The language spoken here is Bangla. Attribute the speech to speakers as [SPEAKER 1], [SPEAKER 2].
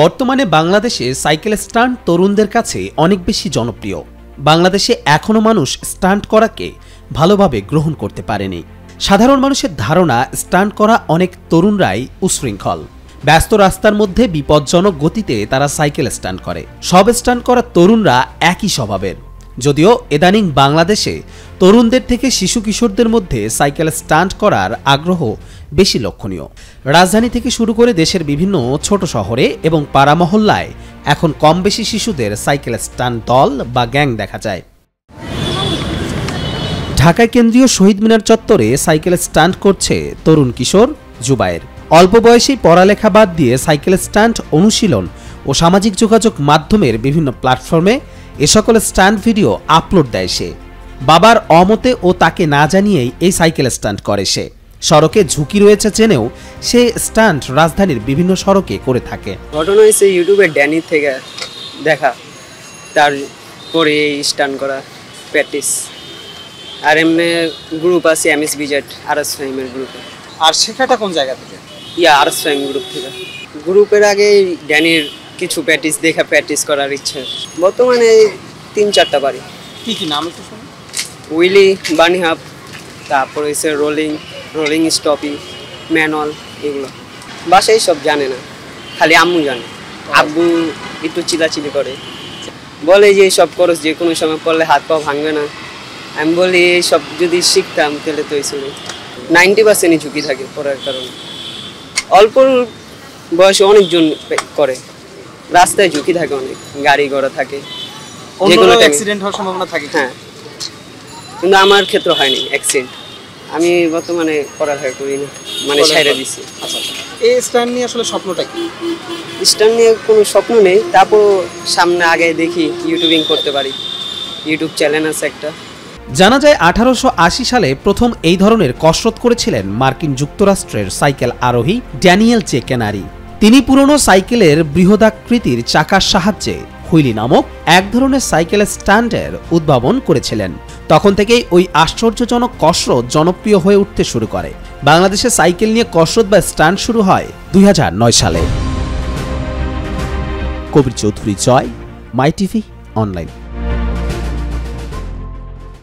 [SPEAKER 1] বর্তমানে বাংলাদেশে সাইকেল স্টান্ট তরুণদের কাছে অনেক বেশি জনপ্রিয়। বাংলাদেশে এখনো মানুষ স্টান্ট করাকে ভালোভাবে গ্রহণ করতে পারেনি। সাধারণ মানুষের ধারণা স্টান্ট করা অনেক তরুণরাই উশৃঙ্খল। ব্যস্ত রাস্তার মধ্যে বিপজ্জনক গতিতে তারা সাইকেল স্টান্ট করে। সব স্টান্ট করা তরুণরা একই স্বভাবের। যদিও ইদানিং বাংলাদেশে তরুণদের থেকে শিশু কিশোরদের মধ্যে সাইকেল স্টান্ট করার আগ্রহ বেশি লক্ষণীয়। রাজধানী থেকে শুরু করে দেশের বিভিন্ন ছোট শহরে এবং পাড়া মহল্লায় এখন কম বেশি শিশুদের সাইকেল স্টান্ট দল বা গ্যাং দেখা যায়। ঢাকায় কেন্দ্রীয় শহীদ মিনার চত্বরে সাইকেল স্টান্ট করছে তরুণ কিশোর জুবায়ের। অল্প বয়সেই পড়ালেখা বাদ দিয়ে সাইকেল স্টান্ট অনুশীলন ও সামাজিক যোগাযোগ মাধ্যমের বিভিন্ন প্ল্যাটফর্মে এ সকল স্টান্ট ভিডিও আপলোড দেয় সে। বাবার অমতে ও তাকে না জানিয়েই এই সাইকেল স্টান্ট করে সে। সড়কে ঝুঁকি রয়েছে জেনেও সে স্টান্ট রাজধানীর বিভিন্ন সড়কে করে থাকে।
[SPEAKER 2] ঘটনা হয়েছে ইউটিউবে ড্যানি থেকে দেখা, তারপরে এই স্টান্ট করা প্র্যাকটিস। আর এমনি গ্রুপ আছে MSBZ আরএস ফাইমের গ্রুপে।
[SPEAKER 3] আর শেখাটা কোন জায়গা থেকে?
[SPEAKER 2] আরএস ফাইম গ্রুপ থেকে। গ্রুপের আগে ড্যানির কিছু প্র্যাকটিস দেখা, প্র্যাকটিস করার ইচ্ছে। বর্তমানে 3-4টা বাড়ি।
[SPEAKER 3] কি কি নাম একটু শুনুন?
[SPEAKER 2] উইলি, বানি হাফ, তারপর হচ্ছে রোলিং স্টপি, ম্যানুয়াল, এগুলো বাসায় সব জানে না, খালি আম্মু জানে। আব্বু একটু চিলাচিলি করে, বলে যে সব খরচ যে কোনো সময় পড়লে হাত পা ভাঙবে না। আমি বলি এইসব যদি শিখতাম তাহলে তো ছিল 90%ই ঝুঁকি থাকে পড়ার কারণে। অল্প বয়সে অনেকজন করে, রাস্তায় ঝুঁকি থাকে, অনেক গাড়ি ঘোড়া থাকে,
[SPEAKER 3] যেগুলো অ্যাক্সিডেন্ট হওয়ার সম্ভাবনা থাকে।
[SPEAKER 2] হ্যাঁ, কিন্তু আমার ক্ষেত্রে হয়নি অ্যাক্সিডেন্ট। আমি বর্তমানে পড়ালেখা করি না, মানে ছাইড়া দিছি।
[SPEAKER 3] আচ্ছা, এই স্ট্যান্ড নিয়ে আসলে স্বপ্নটা কি?
[SPEAKER 2] স্ট্যান্ড নিয়ে কোনো স্বপ্ন নেই, তারপর সামনে আগে দেখি ইউটিউবিং করতে পারি। ইউটিউব চ্যানেল আছে একটা।
[SPEAKER 1] জানা যায় 1880 সালে প্রথম এই ধরনের কসরত করেছিলেন মার্কিন যুক্তরাষ্ট্রের সাইকেল আরোহী ড্যানিয়েল জে কেনারি। তিনি পুরনো সাইকেলের বৃহদাকৃতির চাকার সাহায্যে হুইলি নামক এক ধরনের সাইকেল স্ট্যান্ডের উদ্ভাবন করেছিলেন। তখন থেকেই ওই আশ্চর্যজনক কসরত জনপ্রিয় হয়ে উঠতে শুরু করে। বাংলাদেশে সাইকেল নিয়ে কসরত বা স্ট্যান্ড শুরু হয় 2009 সালে। কবির চৌধুরী জয়, মাই টিভি অনলাইন।